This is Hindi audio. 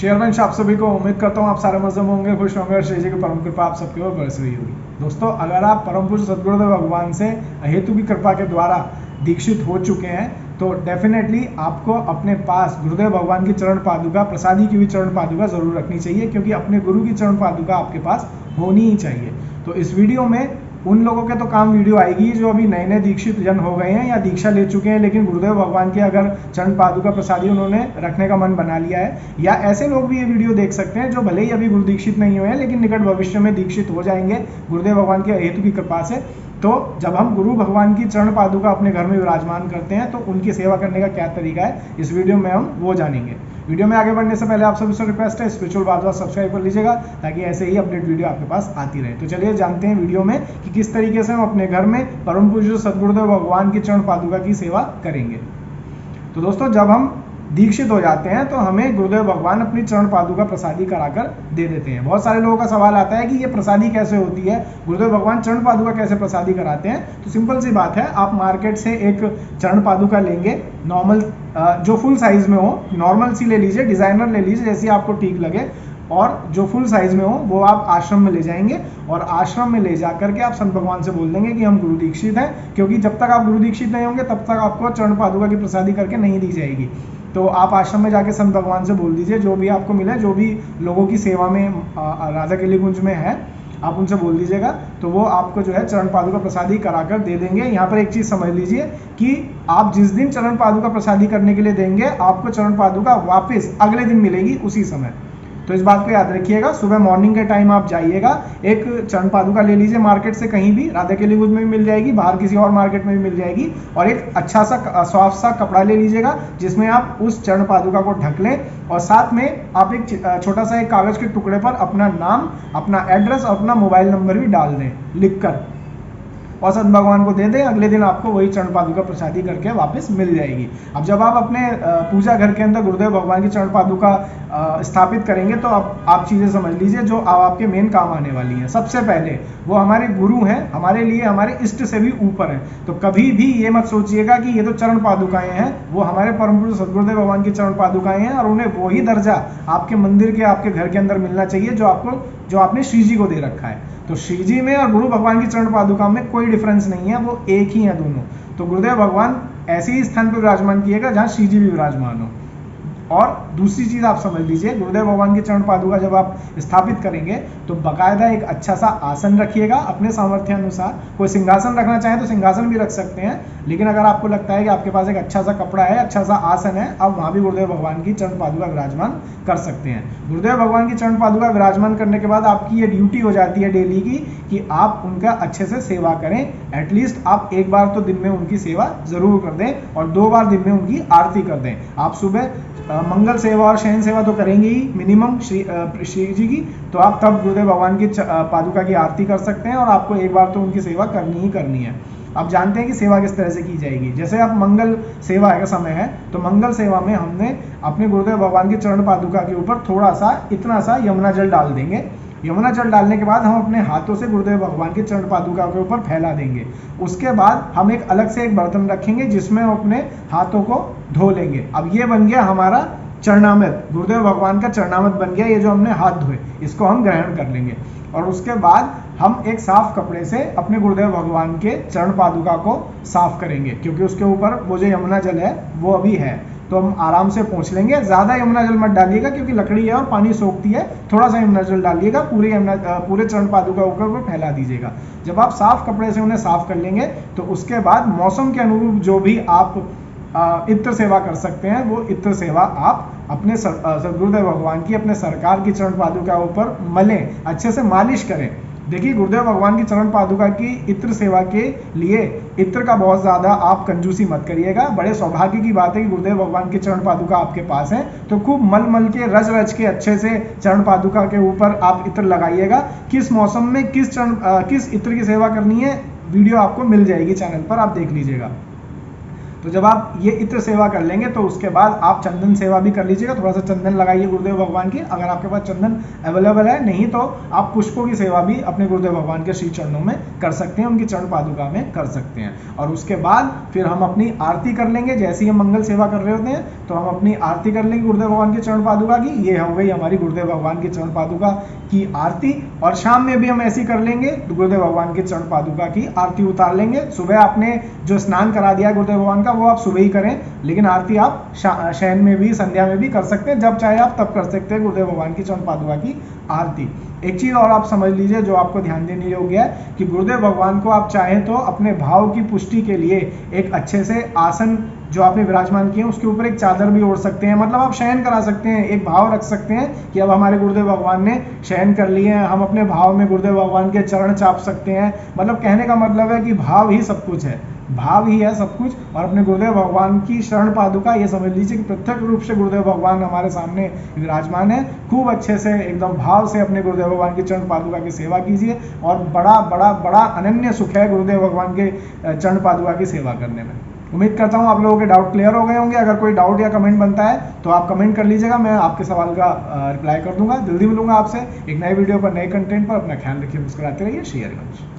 शेयरवंश आप सभी को, उम्मीद करता हूँ आप सारे मजे में होंगे, खुश होंगे और श्री जी की परम कृपा आप सबके ऊपर बरस रही होगी। दोस्तों, अगर आप परम पूज्य सद्गुरुदेव भगवान से अहेतु की कृपा के द्वारा दीक्षित हो चुके हैं तो डेफिनेटली आपको अपने पास गुरुदेव भगवान की चरण पादुका, प्रसादी की हुई चरण पादुका जरूर रखनी चाहिए, क्योंकि अपने गुरु की चरण पादुका आपके पास होनी ही चाहिए। तो इस वीडियो में उन लोगों के तो काम वीडियो आएगी जो अभी नए नए दीक्षित जन हो गए हैं या दीक्षा ले चुके हैं, लेकिन गुरुदेव भगवान की अगर चरण पादुका प्रसादी उन्होंने रखने का मन बना लिया है, या ऐसे लोग भी ये वीडियो देख सकते हैं जो भले ही अभी गुरु दीक्षित नहीं हुए हैं लेकिन निकट भविष्य में दीक्षित हो जाएंगे गुरुदेव भगवान के हेतु की कृपा से। तो जब हम गुरु भगवान की चरण पादुका अपने घर में विराजमान करते हैं तो उनकी सेवा करने का क्या तरीका है, इस वीडियो में हम वो जानेंगे। वीडियो में आगे बढ़ने से पहले आप सभी से रिक्वेस्ट है, स्पिरिचुअल बात सब्सक्राइब कर लीजिएगा ताकि ऐसे ही अपडेट वीडियो आपके पास आती रहे। तो चलिए जानते हैं वीडियो में कि किस तरीके से हम अपने घर में परम पूज्य सद्गुरुदेव भगवान की चरण पादुका की सेवा करेंगे। तो दोस्तों, जब हम दीक्षित हो जाते हैं तो हमें गुरुदेव भगवान अपनी चरण पादुका प्रसादी कराकर दे देते हैं। बहुत सारे लोगों का सवाल आता है कि ये प्रसादी कैसे होती है, गुरुदेव भगवान चरण पादुका कैसे प्रसादी कराते हैं। तो सिंपल सी बात है, आप मार्केट से एक चरण पादुका लेंगे, नॉर्मल जो फुल साइज में हो, नॉर्मल सी ले लीजिए, डिजाइनर ले लीजिए जैसी आपको ठीक लगे, और जो फुल साइज में हो वो आप आश्रम में ले जाएंगे और आश्रम में ले जा करके आप संत भगवान से बोल देंगे कि हम गुरु दीक्षित हैं, क्योंकि जब तक आप गुरु दीक्षित नहीं होंगे तब तक आपको चरण पादुका की प्रसादी करके नहीं दी जाएगी। तो आप आश्रम में जाके संत भगवान से बोल दीजिए, जो भी आपको मिले, जो भी लोगों की सेवा में राधा केली कुंज में है, आप उनसे बोल दीजिएगा तो वो आपको जो है चरण पादुका प्रसादी कराकर दे देंगे। यहाँ पर एक चीज़ समझ लीजिए कि आप जिस दिन चरण पादुका प्रसादी करने के लिए देंगे, आपको चरण पादुका वापस अगले दिन मिलेगी उसी समय। तो इस बात को याद रखिएगा। सुबह मॉर्निंग के टाइम आप जाइएगा, एक चरण पादुका ले लीजिए मार्केट से, कहीं भी राधा केली कुंज में भी मिल जाएगी, बाहर किसी और मार्केट में भी मिल जाएगी, और एक अच्छा सा सॉफ्ट सा कपड़ा ले लीजिएगा जिसमें आप उस चरण पादुका को ढक लें, और साथ में आप एक छोटा सा एक कागज के टुकड़े पर अपना नाम, अपना एड्रेस और अपना मोबाइल नंबर भी डाल दें लिखकर, और संत भगवान को दे दें। अगले दिन आपको वही चरण पादुका प्रसादी करके वापस मिल जाएगी। अब जब आप अपने पूजा घर के अंदर गुरुदेव भगवान की चरण पादुका स्थापित करेंगे तो आप चीज़ें समझ लीजिए जो आपके मेन काम आने वाली हैं। सबसे पहले वो हमारे गुरु हैं, हमारे लिए हमारे इष्ट से भी ऊपर हैं। तो कभी भी ये मत सोचिएगा कि ये तो चरण पादुकाएं हैं, वो हमारे परम पूज्य सद्गुरुदेव भगवान की चरण पादुकाएं हैं, और उन्हें वही दर्जा आपके मंदिर के, आपके घर के अंदर मिलना चाहिए जो आपने श्री जी को दे रखा है। तो श्री जी में और गुरु भगवान की चरण पादुका में कोई डिफरेंस नहीं है, वो एक ही है दोनों। तो गुरुदेव भगवान ऐसे ही स्थान पर विराजमान किएगा जहाँ श्री जी भी विराजमान हो। और दूसरी चीज़ आप समझ लीजिए, गुरुदेव भगवान की चरण पादुका जब आप स्थापित करेंगे तो बाकायदा एक अच्छा सा आसन रखिएगा अपने सामर्थ्य अनुसार। कोई सिंहासन रखना चाहे तो सिंहासन भी रख सकते हैं, लेकिन अगर आपको लगता है कि आपके पास एक अच्छा सा कपड़ा है, अच्छा सा आसन है, आप वहाँ भी गुरुदेव भगवान की चरण पादुका विराजमान कर सकते हैं। गुरुदेव भगवान की चरण पादुका विराजमान करने के बाद आपकी ये ड्यूटी हो जाती है डेली की कि आप उनका अच्छे से सेवा करें। एटलीस्ट आप एक बार तो दिन में उनकी सेवा जरूर कर दें और 2 बार दिन में उनकी आरती कर दें। आप सुबह मंगल सेवा और शयन सेवा तो करेंगे ही मिनिमम श्री जी की, तो आप तब गुरुदेव भगवान की पादुका की आरती कर सकते हैं, और आपको एक बार तो उनकी सेवा करनी ही करनी है। आप जानते हैं कि सेवा किस तरह से की जाएगी। जैसे आप मंगल सेवा का समय है तो मंगल सेवा में हमने अपने गुरुदेव भगवान की चरण पादुका के ऊपर थोड़ा सा, इतना सा यमुना जल डाल देंगे। यमुना जल डालने के बाद हम अपने हाथों से गुरुदेव भगवान की चरण पादुका के ऊपर फैला देंगे। उसके बाद हम एक अलग से एक बर्तन रखेंगे जिसमें हम अपने हाथों को धो लेंगे। अब ये बन गया हमारा चरणामृत, गुरुदेव भगवान का चरणामृत बन गया। ये जो हमने हाथ धोए इसको हम ग्रहण कर लेंगे, और उसके बाद हम एक साफ कपड़े से अपने गुरुदेव भगवान के चरण पादुका को साफ करेंगे, क्योंकि उसके ऊपर वो जो यमुना जल है वो अभी है। तो हम आराम से पोंछ लेंगे। ज़्यादा यमुना जल मत डालिएगा क्योंकि लकड़ी है और पानी सोखती है, थोड़ा सा यमुना जल डालिएगा, पूरे चरण पादुका ऊपर फैला दीजिएगा। जब आप साफ कपड़े से उन्हें साफ कर लेंगे तो उसके बाद मौसम के अनुरूप जो भी आप इत्र सेवा कर सकते हैं, वो इत्र सेवा आप अपने गुरुदेव भगवान की, अपने सरकार की चरण पादुका ऊपर मलें, अच्छे से मालिश करें। देखिए, गुरुदेव भगवान की चरण पादुका की इत्र सेवा के लिए इत्र का बहुत ज़्यादा आप कंजूसी मत करिएगा। बड़े सौभाग्य की बात है कि गुरुदेव भगवान की चरण पादुका आपके पास है, तो खूब मल के रच के अच्छे से चरण पादुका के ऊपर आप इत्र लगाइएगा। किस मौसम में किस इत्र की सेवा करनी है, वीडियो आपको मिल जाएगी चैनल पर, आप देख लीजिएगा। तो जब आप ये इत्र सेवा कर लेंगे तो उसके बाद आप चंदन सेवा भी कर लीजिएगा। थोड़ा सा चंदन लगाइए गुरुदेव भगवान की, अगर आपके पास चंदन अवेलेबल है, नहीं तो आप पुष्पों की सेवा भी अपने गुरुदेव भगवान के श्री चरणों में कर सकते हैं, उनकी चरण पादुका में कर सकते हैं। और उसके बाद फिर हम अपनी आरती कर लेंगे। जैसे ही हम मंगल सेवा कर रहे होते हैं तो हम अपनी आरती कर लेंगे गुरुदेव भगवान की चरण पादुका की। ये हो गई हमारी गुरुदेव भगवान की चरण पादुका की आरती। और शाम में भी हम ऐसी कर लेंगे, गुरुदेव भगवान की चरण पादुका की आरती उतार लेंगे। सुबह आपने जो स्नान करा दिया गुरुदेव भगवान का वो आप सुबह ही करें, लेकिन आरती आप शयन में भी, संध्या में भी कर सकते हैं, जब चाहे आप तब कर सकते हैं गुरुदेव भगवान की चरण पादुका की आरती। एक चीज और आप समझ लीजिए जो आपको ध्यान देने योग्य है कि गुरुदेव भगवान को आप चाहें तो अपने भाव की पुष्टि के लिए एक अच्छे से आसन जो आपने विराजमान किए उसके ऊपर एक चादर भी ओढ़ सकते हैं। मतलब आप शयन करा सकते हैं, एक भाव रख सकते हैं कि अब हमारे गुरुदेव भगवान ने शयन कर लिए हैं, हम अपने भाव में गुरुदेव भगवान के चरण चाप सकते हैं। मतलब कहने का मतलब है कि भाव ही सब कुछ है, भाव ही है सब कुछ। और अपने गुरुदेव भगवान की शरण पादुका, ये समझ लीजिए कि प्रत्यक्ष रूप से गुरुदेव भगवान हमारे सामने विराजमान है। खूब अच्छे से एकदम भाव से अपने गुरुदेव भगवान की चरण पादुका की सेवा कीजिए और बड़ा बड़ा बड़ा अनन्य सुख है गुरुदेव भगवान के चरण पादुका की सेवा करने में। उम्मीद करता हूँ आप लोगों के डाउट क्लियर हो गए होंगे। अगर कोई डाउट या कमेंट बनता है तो आप कमेंट कर लीजिएगा, मैं आपके सवाल का रिप्लाई कर दूंगा। जल्दी मिलूंगा आपसे एक नए वीडियो पर, नए कंटेंट पर। अपना ख्याल रखिए, मुस्कुराते रहिए। शेयर करिए।